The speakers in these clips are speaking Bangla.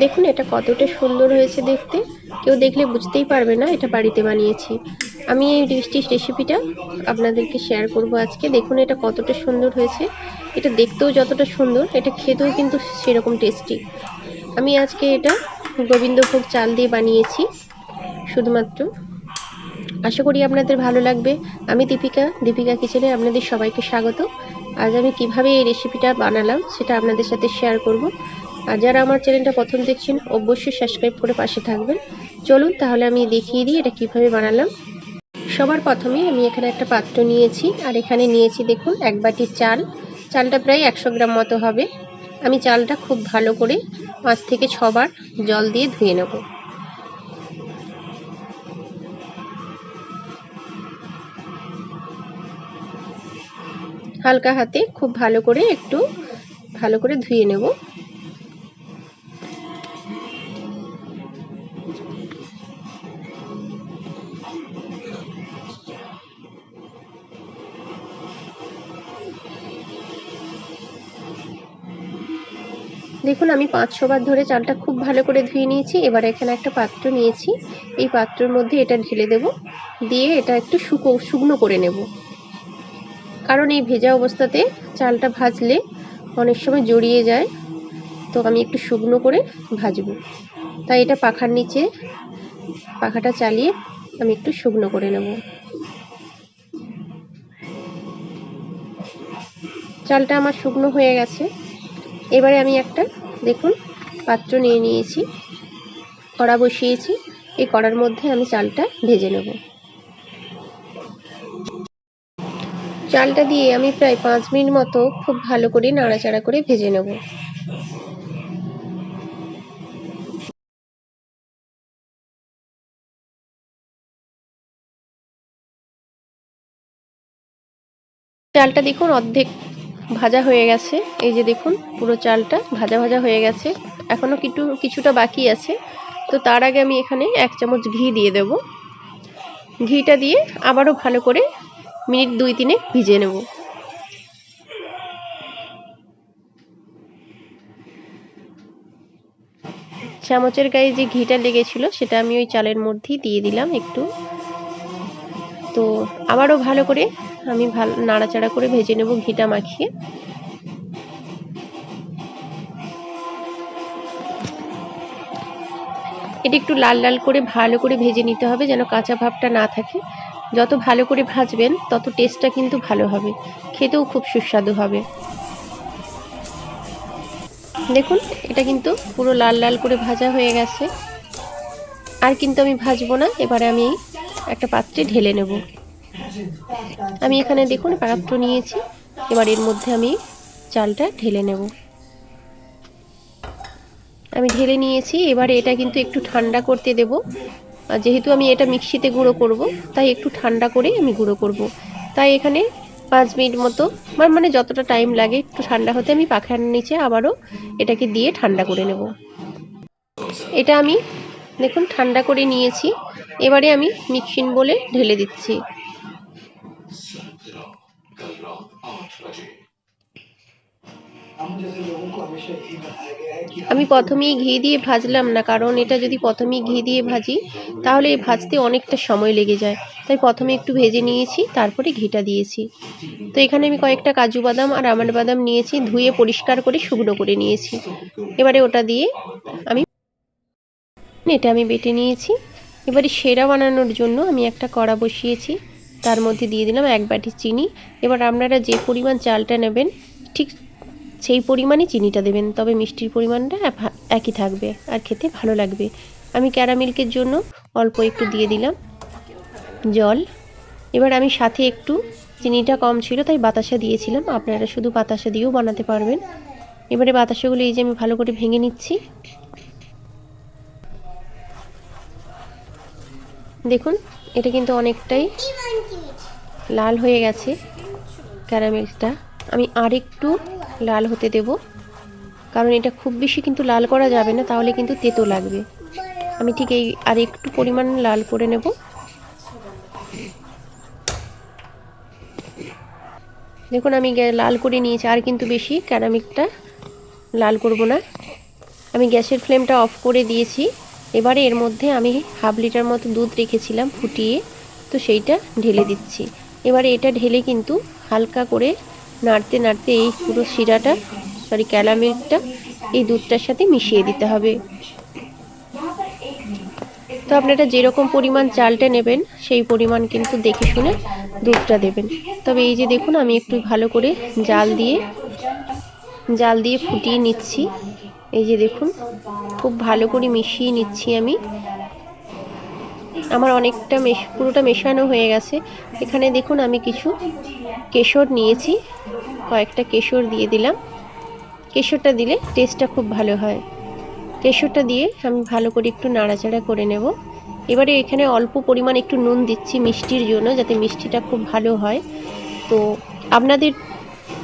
দেখুন এটা কতটা সুন্দর হয়েছে দেখতে, কেউ দেখলে বুঝতেই পারবে না এটা বাড়িতে বানিয়েছি। আমি এই রেসিপিটা আপনাদেরকে শেয়ার করব আজকে। দেখুন এটা কতটা সুন্দর হয়েছে, এটা দেখতেও যতটা সুন্দর এটা খেতেও কিন্তু সেরকম টেস্টি। আমি আজকে এটা গোবিন্দভোগ চাল দিয়ে বানিয়েছি শুধুমাত্র। আশা করি আপনাদের ভালো লাগবে। আমি দীপিকা কিচেনে আপনাদের সবাইকে স্বাগত। আজ আমি কিভাবে এই রেসিপিটা বানালাম সেটা আপনাদের সাথে শেয়ার করব। আর যারা আমার চ্যানেলটা প্রথম দেখছেন অবশ্যই সাবস্ক্রাইব করে পাশে থাকবেন। চলুন তাহলে আমি দেখিয়ে দিই এটা কিভাবে বানালাম। সবার প্রথমে আমি এখানে একটা পাত্র নিয়েছি, আর এখানে নিয়েছি দেখুন 1 বাটি চাল। চালটা প্রায় 100 গ্রাম মতো হবে। আমি চালটা খুব ভালো করে 5 থেকে 6 বার জল দিয়ে ধুয়ে নেব। হালকা হাতে খুব ভালো করে একটু ভালো করে ধুয়ে নেব। দেখুন আমি 5-6 বার ধরে চালটা খুব ভালো করে ধুয়ে নিয়েছি। এবার এখানে একটা পাত্র নিয়েছি, এই পাত্রের মধ্যে এটা ঢেলে দেব, দিয়ে এটা একটু শুকনো করে নেব। কারণ এই ভেজা অবস্থাতে চালটা ভাজলে অনেক সময় জড়িয়ে যায়, তো আমি একটু শুকনো করে ভাজবো। তাই এটা পাখার নিচে পাখাটা চালিয়ে আমি একটু শুকনো করে নেব। চালটা আমার শুকনো হয়ে গেছে। এবারে আমি একটা দেখুন পাত্র নিয়ে নিয়েছি, কড়া বসিয়েছি। এই কড়ার মধ্যে আমি চালটা ভেজে নেব। চালটা দিয়ে আমি প্রায় 5 মিনিট মতো খুব ভালো করে নাড়াচাড়া করে ভেজে নেব। চালটা দেখুন অর্ধেক ভাজা হয়ে গেছে। এই যে দেখুন পুরো চালটা ভাজা ভাজা হয়ে গেছে, এখনো কিছুটা বাকি আছে। তো তার আগে আমি এখানে 1 চামচ ঘি দিয়ে দেব। ঘিটা দিয়ে আবারও ভালো করে মিনিট 2-3 ভিজিয়ে নেব। চামচের গায়ে যে ঘিটা লেগেছিল সেটা আমি ওই চালের মধ্যেই দিয়ে দিলাম একটু। তো আবারও ভালো করে আমি নাড়াচাড়া করে ভেজে নেব ঘিটা মাখিয়ে। এটা একটু লাল লাল করে ভালো করে ভেজে নিতে হবে, যেন কাঁচা ভাবটা না থাকে। যত ভালো করে ভাজবেন তত টেস্টটা কিন্তু ভালো হবে, খেতেও খুব সুস্বাদু হবে। দেখুন এটা কিন্তু পুরো লাল লাল করে ভাজা হয়ে গেছে। আর কিন্তু আমি ভাজবো না, এবারে আমি একটা পাত্রে ঢেলে নেব। আমি এখানে দেখুন পাত্র নিয়েছি, এবার এর মধ্যে আমি চালটা ঢেলে নেব। আমি ঢেলে নিয়েছি। এবারে এটা কিন্তু একটু ঠান্ডা করতে দেব। যেহেতু আমি এটা মিক্সিতে গুঁড়ো করব, তাই একটু ঠান্ডা করে আমি গুঁড়ো করব। তাই এখানে 5 মিনিট মতো মানে যতটা টাইম লাগে একটু ঠান্ডা হতে আমি পাখার নিচে আবারও এটাকে দিয়ে ঠান্ডা করে নেব। এটা আমি দেখুন ঠান্ডা করে নিয়েছি। এবারে আমি মিক্সিং বলে ঢেলে দিচ্ছি। আমি প্রথমেই ঘি দিয়ে ভাজলাম না, কারণ এটা যদি প্রথমেই ঘি দিয়ে ভাজি তাহলে ভাজতে অনেকটা সময় লেগে যায়। তাই প্রথমে একটু ভেজে নিয়েছি, তারপরে ঘিটা দিয়েছি। তো এখানে আমি কয়েকটা কাজু বাদাম আর আমন্ড বাদাম নিয়েছি, ধুয়ে পরিষ্কার করে শুকনো করে নিয়েছি। এবারে ওটা দিয়ে আমি বেটে নিয়েছি। এবারে সেরা বানানোর জন্য আমি একটা কড়া বসিয়েছি, তার মধ্যে দিয়ে দিলাম 1 বাটি চিনি। এবার আপনারা যে পরিমাণ চালটা নেবেন ঠিক সেই পরিমাণই চিনিটা দেবেন, তবে মিষ্টির পরিমাণটা একই থাকবে আর খেতে ভালো লাগবে। আমি ক্যারামেলের জন্য অল্প একটু দিয়ে দিলাম জল। এবার আমি সাথে একটু চিনিটা কম ছিল তাই বাতাসা দিয়েছিলাম, আপনারা শুধু বাতাসা দিয়েও বানাতে পারবেন। এবারে বাতাসাগুলো এই যে আমি ভালো করে ভেঙে নিচ্ছি। দেখুন এটা কিন্তু অনেকটাই লাল হয়ে গেছে ক্যারামেলটা। আমি আরেকটু লাল হতে দেব, কারণ এটা খুব বেশি কিন্তু লাল করা যাবে না, তাহলে কিন্তু তেতো লাগবে। আমি ঠিক এই আর একটু পরিমাণ লাল করে নেব। দেখুন আমি লাল করে নিয়েছি, আর কিন্তু বেশি ক্যারামেলটা লাল করব না। আমি গ্যাসের ফ্লেমটা অফ করে দিয়েছি। এবারে এর মধ্যে আমি হাফ লিটার মতো দুধ রেখেছিলাম ফুটিয়ে, তো সেইটা ঢেলে দিচ্ছি। এবারে এটা ঢেলে কিন্তু হালকা করে নাড়তে নাড়তে এই পুরো শিরাটা ক্যারামেলটা এই দুধটার সাথে মিশিয়ে দিতে হবে। তো আপনারা যেরকম পরিমাণ চালটা নেবেন সেই পরিমাণ কিন্তু দেখে শুনে দুধটা দেবেন। তবে এই যে দেখুন আমি একটু ভালো করে জাল দিয়ে ফুটিয়ে নিচ্ছি। এই যে দেখুন খুব ভালো করে মিশিয়ে নিচ্ছি আমি। আমার অনেকটা পুরোটা মেশানো হয়ে গেছে। এখানে দেখুন আমি কিছু কেশর নিয়েছি, কয়েকটা কেশর দিয়ে দিলাম। কেশরটা দিলে টেস্টটা খুব ভালো হয়। কেশরটা দিয়ে আমি ভালো করে একটু নাড়াচাড়া করে নেব। এবারে এখানে অল্প পরিমাণ একটু নুন দিচ্ছি মিষ্টির জন্য, যাতে মিষ্টিটা খুব ভালো হয়। তো আপনাদের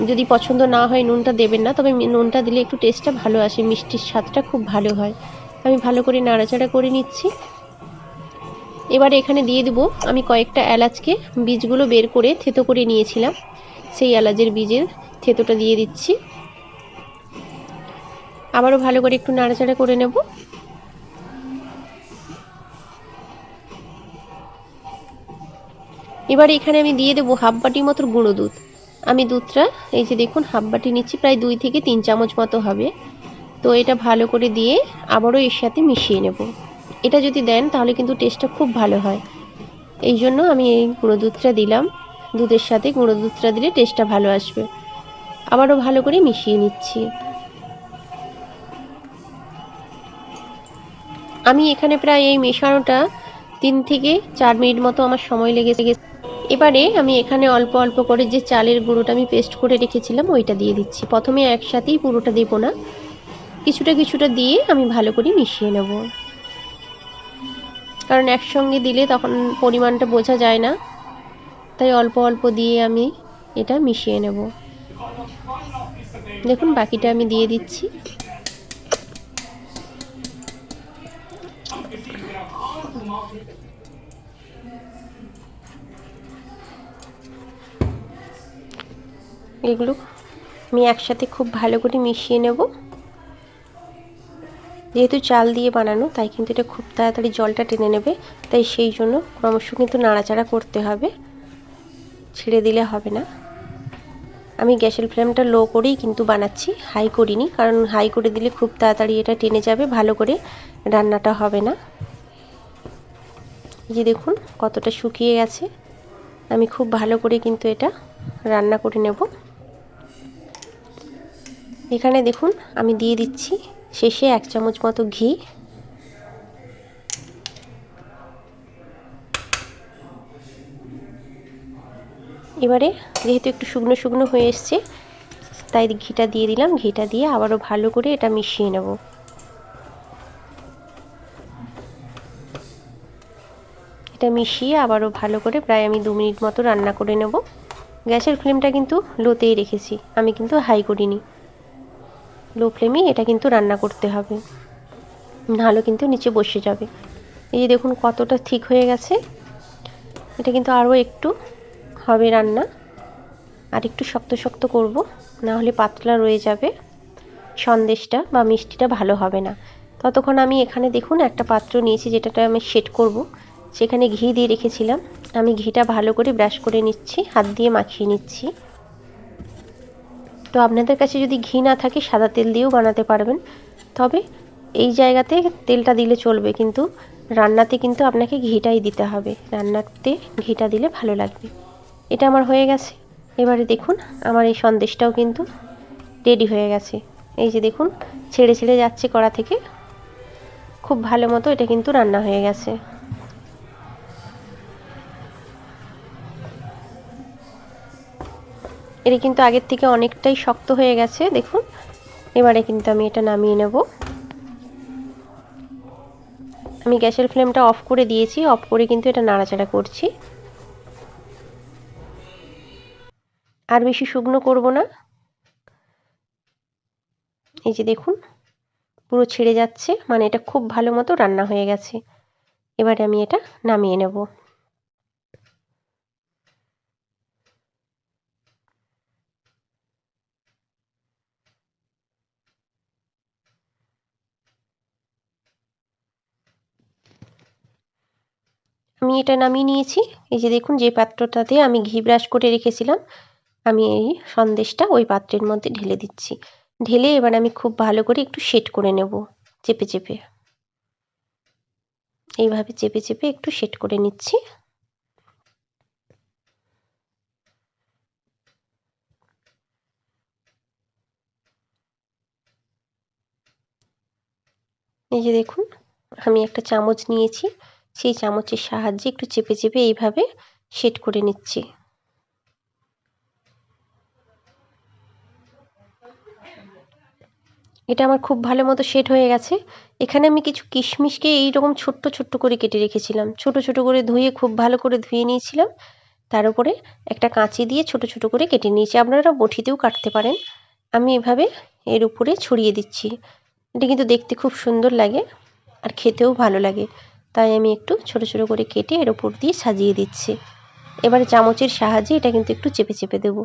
যদি পছন্দ না হয় নুনটা দেবেন না, তবে নুনটা দিলে একটু টেস্টটা ভালো আসে, মিষ্টির স্বাদটা খুব ভালো হয়। আমি ভালো করে নাড়াচাড়া করে নিচ্ছি। এবারে এখানে দিয়ে দেবো আমি কয়েকটা এলাচকে বীজগুলো বের করে থেতো করে নিয়েছিলাম, সেই এলাচের বীজের থেতোটা দিয়ে দিচ্ছি। আবারও ভালো করে একটু নাড়াচাড়া করে নেব। এবারে এখানে আমি দিয়ে দেবো হাফ বাটি মতো গুঁড়ো দুধ। আমি দুধটা এই যে দেখুন হাফ বাটি নিচ্ছি, প্রায় 2 থেকে 3 চামচ মতো হবে। তো এটা ভালো করে দিয়ে আবারও এর সাথে মিশিয়ে নেব। এটা যদি দেন তাহলে কিন্তু টেস্টটা খুব ভালো হয়, এই জন্য আমি এই গুঁড়ো দুধটা দিলাম। দুধের সাথে গুঁড়ো দুধটা দিলে টেস্টটা ভালো আসবে। আবারও ভালো করে মিশিয়ে নিচ্ছি। আমি এখানে প্রায় এই মেশানোটা 3 থেকে 4 মিনিট মতো আমার সময় লেগেছে। এবারে আমি এখানে অল্প অল্প করে যে চালের গুঁড়োটা আমি পেস্ট করে রেখেছিলাম ওইটা দিয়ে দিচ্ছি। প্রথমে একসাথেই পুরোটা দেব না, কিছুটা কিছুটা দিয়ে আমি ভালো করে মিশিয়ে নেব, কারণ একসঙ্গে দিলে তখন পরিমাণটা বোঝা যায় না, তাই অল্প অল্প দিয়ে আমি এটা মিশিয়ে নেব। দেখুন বাকিটা আমি দিয়ে দিচ্ছি। এগুলো আমি একসাথে খুব ভালো করে মিশিয়ে নেব। যেহেতু চাল দিয়ে বানানো তাই কিন্তু এটা খুব তাড়াতাড়ি জলটা টেনে নেবে, তাই সেই জন্য ক্রমশ কিন্তু নাড়াচাড়া করতে হবে, ছেড়ে দিলে হবে না। আমি গ্যাসের ফ্লেমটা লো করেই কিন্তু বানাচ্ছি, হাই করিনি, কারণ হাই করে দিলে খুব তাড়াতাড়ি এটা টেনে যাবে, ভালো করে রান্নাটা হবে না। এই যে দেখুন কতটা শুকিয়ে গেছে। আমি খুব ভালো করে কিন্তু এটা রান্না করে নেব। এখানে দেখুন আমি দিয়ে দিচ্ছি শেষে 1 চামচ মতো ঘি। এবারে যেহেতু একটু শুকনো শুকনো হয়ে এসছে তাই ঘিটা দিয়ে দিলাম। ঘিটা দিয়ে আবারও ভালো করে এটা মিশিয়ে নেব। এটা মিশিয়ে আবারও ভালো করে প্রায় আমি 2 মিনিট মতো রান্না করে নেব। গ্যাসের ফ্লেমটা কিন্তু লোতেই রেখেছি, আমি কিন্তু হাই করিনি। লো ফ্লেমেই এটা কিন্তু রান্না করতে হবে, নাহলে কিন্তু নিচে বসে যাবে। এই যে দেখুন কতটা ঠিক হয়ে গেছে। এটা কিন্তু আরও একটু হবে রান্না, আর একটু শক্ত শক্ত করব, না হলে পাতলা রয়ে যাবে, সন্দেশটা বা মিষ্টিটা ভালো হবে না। ততক্ষণ আমি এখানে দেখুন একটা পাত্র নিয়েছি যেটাতে আমি সেট করব, সেখানে ঘি দিয়ে রেখেছিলাম। আমি ঘিটা ভালো করে ব্রাশ করে নিচ্ছি, হাত দিয়ে মাখিয়ে নিচ্ছি। তো আপনাদের কাছে যদি ঘি না থাকে সাদা তেল দিয়েও বানাতে পারবেন, তবে এই জায়গাতে তেলটা দিলে চলবে, কিন্তু রান্নাতে কিন্তু আপনাকে ঘিটাই দিতে হবে, রান্নাতে ঘিটা দিলে ভালো লাগবে। এটা আমার হয়ে গেছে। এবারে দেখুন আমার এই সন্দেশটাও কিন্তু রেডি হয়ে গেছে। এই যে দেখুন ছেড়ে ছেড়ে যাচ্ছে কড়া থেকে, খুব ভালো মতো এটা কিন্তু রান্না হয়ে গেছে। এটা কিন্তু আগের থেকে অনেকটাই শক্ত হয়ে গেছে দেখুন। এবারে কিন্তু আমি এটা নামিয়ে নেব। আমি গ্যাসের ফ্লেমটা অফ করে দিয়েছি, অফ করে কিন্তু এটা নাড়াচাড়া করছি। আর বেশি শুকনো করব না। এই যে দেখুন পুরো ছেড়ে যাচ্ছে, মানে এটা খুব ভালো মতো রান্না হয়ে গেছে। এবারে আমি এটা নামিয়ে নেব। আমি এটা নামিয়ে নিয়েছি। এই যে দেখুন, যে পাত্রটাতে আমি ঘি ব্রাশ করে রেখেছিলাম, আমি এই সন্দেশটা ওই পাত্রের মধ্যে ঢেলে দিচ্ছি। ঢেলে এবার আমি খুব ভালো করে একটু সেট করে নেব চেপে চেপে। এইভাবে চেপে চেপে একটু সেট করে নিচ্ছি। এই যে দেখুন, আমি একটা চামচ নিয়েছি, সেই চামচের সাহায্যে একটু চেপে চেপে এইভাবে সেট করে নিচ্ছি। এটা আমার খুব ভালো মতো সেট হয়ে গেছে। এখানে আমি কিছু কিশমিশকে এইরকম ছোট্ট ছোট্ট করে কেটে রেখেছিলাম, ছোট ছোট করে ধুয়ে খুব ভালো করে ধুয়ে নিয়েছিলাম। তার উপরে একটা কাঁচি দিয়ে ছোট ছোট করে কেটে নিয়েছি, আপনারা বটিতেও কাটতে পারেন। আমি এভাবে এর উপরে ছড়িয়ে দিচ্ছি। এটা কিন্তু দেখতে খুব সুন্দর লাগে আর খেতেও ভালো লাগে, তাই আমি একটু ছোট ছোট করে কেটে এর উপর দিয়ে সাজিয়ে দিচ্ছি। এবারে চামচের সাহায্যে এটা কিন্তু একটু চেপে চেপে দেবো।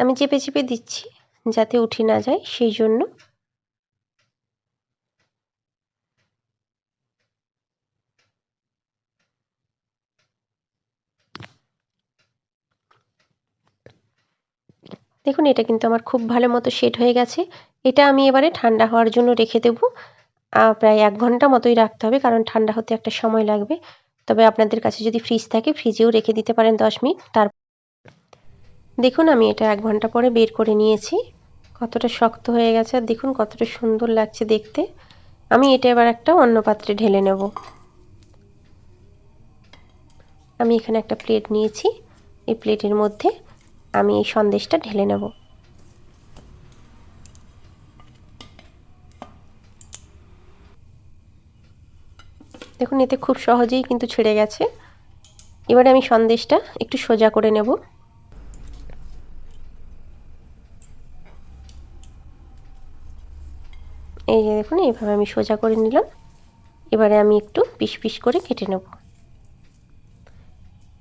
আমি চেপে চেপে দিচ্ছি যাতে উঠে না যায়, সেই জন্য। দেখুন, এটা কিন্তু আমার খুব ভালো মতো সেট হয়ে গেছে। এটা আমি এবারে ঠান্ডা হওয়ার জন্য রেখে দেবো। প্রায় 1 ঘন্টা মতোই রাখতে হবে, কারণ ঠান্ডা হতে একটা সময় লাগবে। তবে আপনাদের কাছে যদি ফ্রিজ থাকে, ফ্রিজেও রেখে দিতে পারেন 10 মিনিট। দেখুন, আমি এটা 1 ঘন্টা পরে বের করে নিয়েছি। কতটা শক্ত হয়ে গেছে আর দেখুন কতটা সুন্দর লাগছে দেখতে। আমি এটা এবার একটা অন্য পাত্রে ঢেলে নেব। আমি এখানে একটা প্লেট নিয়েছি, এই প্লেটের মধ্যে আমি এই সন্দেশটা ঢেলে নেব। দেখুন, এতে খুব সহজেই কিন্তু ছেড়ে গেছে। এবারে আমি সন্দেশটা একটু সোজা করে নেব। এই যে দেখুন, এইভাবে আমি সোজা করে নিলাম। এবারে আমি একটু পিস পিস করে কেটে নেব।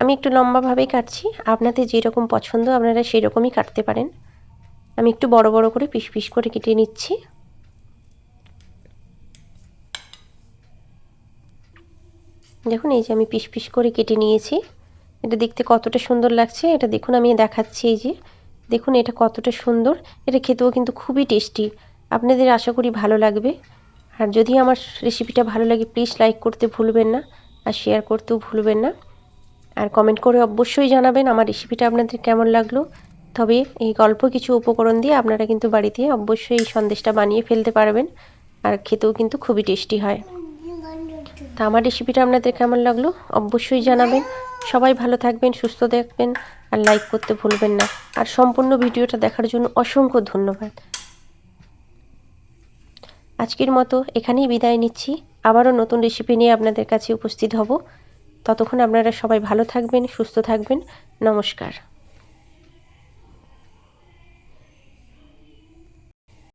আমি একটু লম্বাভাবেই কাটছি, আপনাদের যেরকম পছন্দ আপনারা সেই রকমই কাটতে পারেন। আমি একটু বড় বড় করে পিস পিস করে কেটে নিচ্ছি। দেখুন, এই যে আমি পিস পিস করে কেটে নিয়েছি। এটা দেখতে কতটা সুন্দর লাগছে, এটা দেখুন আমি দেখাচ্ছি। এই যে দেখুন, এটা কতটা সুন্দর। এটা খেতেও কিন্তু খুবই টেস্টি। আপনাদের আশা করি ভালো লাগবে। আর যদি আমার রেসিপিটা ভালো লাগে, প্লিজ লাইক করতে ভুলবেন না, আর শেয়ার করতেও ভুলবেন না। আর কমেন্ট করে অবশ্যই জানাবেন আমার রেসিপিটা আপনাদের কেমন লাগলো। তবে এই অল্প কিছু উপকরণ দিয়ে আপনারা কিন্তু বাড়িতে অবশ্যই এই সন্দেশটা বানিয়ে ফেলতে পারবেন, আর খেতেও কিন্তু খুবই টেস্টি হয়। তা আমার রেসিপিটা আপনাদের কেমন লাগলো অবশ্যই জানাবেন। সবাই ভালো থাকবেন, সুস্থ থাকবেন, আর লাইক করতে ভুলবেন না। আর সম্পূর্ণ ভিডিওটা দেখার জন্য অসংখ্য ধন্যবাদ। আজকের মতো এখানেই বিদায় নিচ্ছি। আবারও নতুন রেসিপি নিয়ে আপনাদের কাছে উপস্থিত হব। ততক্ষণ আপনারা সবাই ভালো থাকবেন, সুস্থ থাকবেন। নমস্কার।